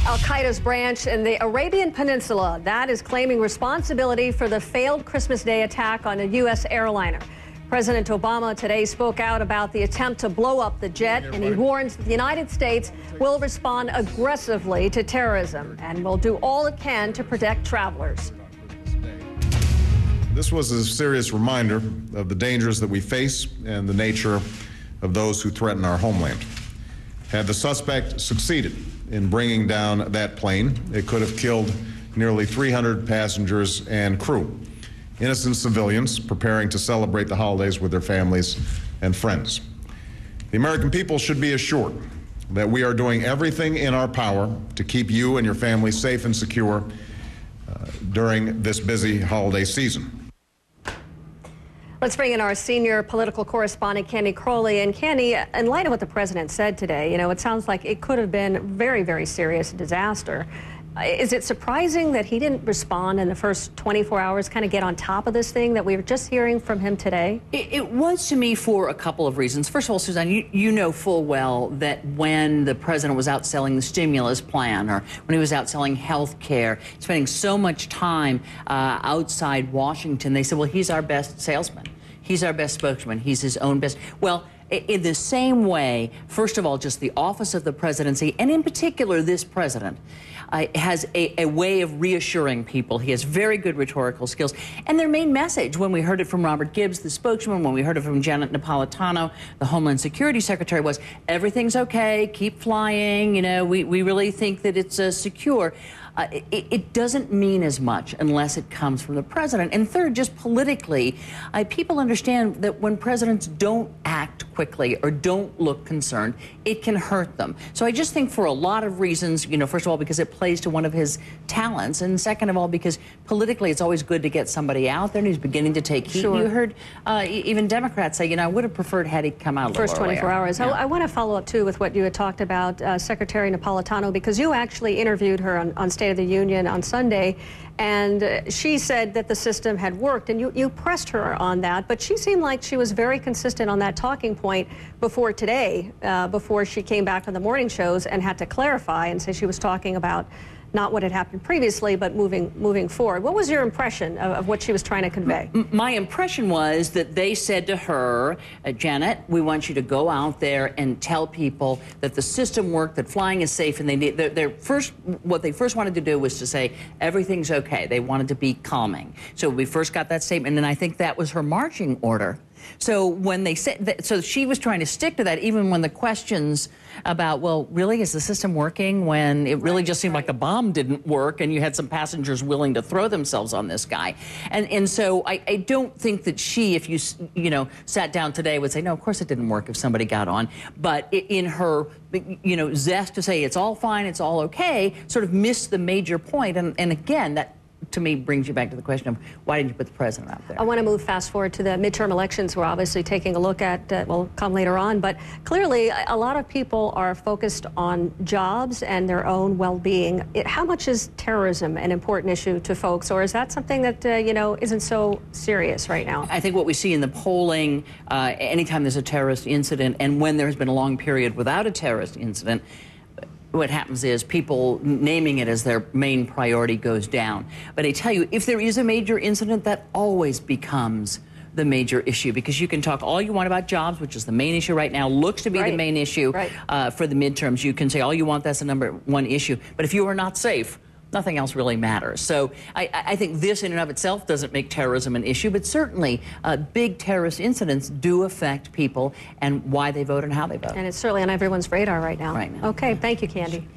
Al-Qaeda's branch in the Arabian Peninsula that is claiming responsibility for the failed Christmas Day attack on a U.S. airliner. President Obama today spoke out about the attempt to blow up the jet, and he warns that the United States will respond aggressively to terrorism and will do all it can to protect travelers. This was a serious reminder of the dangers that we face and the nature of those who threaten our homeland. Had the suspect succeeded in bringing down that plane, it could have killed nearly 300 passengers and crew, innocent civilians preparing to celebrate the holidays with their families and friends. The American people should be assured that we are doing everything in our power to keep you and your family safe and secure during this busy holiday season. Let's bring in our senior political correspondent, Candy Crowley. And Candy, in light of what the president said today, it sounds like it could have been a very, very serious disaster. Is it surprising that he didn't respond in the first 24 hours, kind of get on top of this thing that we were just hearing from him today? It was to me for a couple of reasons. First of all, Suzanne, you know full well that when the president was out selling the stimulus plan or when he was out selling health care, spending so much time outside Washington, they said, well, he's our best salesman. He's our best spokesman. He's his own best. Well, in the same way, first of all, just the office of the presidency, and in particular this president, has a way of reassuring people. He has very good rhetorical skills. And their main message, when we heard it from Robert Gibbs, the spokesman, when we heard it from Janet Napolitano, the Homeland Security Secretary, was everything's okay, keep flying, we really think that it's secure. It doesn't mean as much unless it comes from the president. And third, just politically, people understand that when presidents don't act quickly or don't look concerned, it can hurt them. So I just think for a lot of reasons, first of all, because it plays to one of his talents, and second of all, because politically it's always good to get somebody out there and he's beginning to take heat. Sure. You heard even Democrats say, I would have preferred had he come out a little first 24 earlier. hours. Yeah. I want to follow up, too, with what you had talked about, Secretary Napolitano, because you actually interviewed her on State of the Union on Sunday, and she said that the system had worked, and you pressed her on that, but she seemed like she was very consistent on that talking point before today, before she came back on the morning shows and had to clarify and say she was talking about not what had happened previously, but moving forward. What was your impression of what she was trying to convey? My impression was that they said to her, Janet, we want you to go out there and tell people that the system worked, that flying is safe, and what they first wanted to do was to say everything's okay. They wanted to be calming. So we first got that statement, and I think that was her marching order. So when they said that, so she was trying to stick to that, even when the questions about, well, really, is the system working, when it really just seemed like the bomb didn't work and you had some passengers willing to throw themselves on this guy. And so I don't think that she, if you sat down today, would say, no, of course it didn't work if somebody got on. But in her, zest to say it's all fine, it's all okay, sort of missed the major point. And again, that to me brings you back to the question of why didn't you put the president out there? I want to move fast forward to the midterm elections. We're obviously taking a look at, will come later on, but clearly a lot of people are focused on jobs and their own well-being. How much is terrorism an important issue to folks, or is that something that, isn't so serious right now? I think what we see in the polling, anytime there's a terrorist incident and when there has been a long period without a terrorist incident, what happens is people naming it as their main priority goes down. But I tell you, if there is a major incident, that always becomes the major issue, because you can talk all you want about jobs, which is the main issue right now, looks to be the main issue for the midterms. You can say all you want, that's the #1 issue. But if you are not safe, nothing else really matters. So I think this in and of itself doesn't make terrorism an issue, but certainly big terrorist incidents do affect people and why they vote and how they vote. And it's certainly on everyone's radar right now. Right now. Okay, thank you, Candy.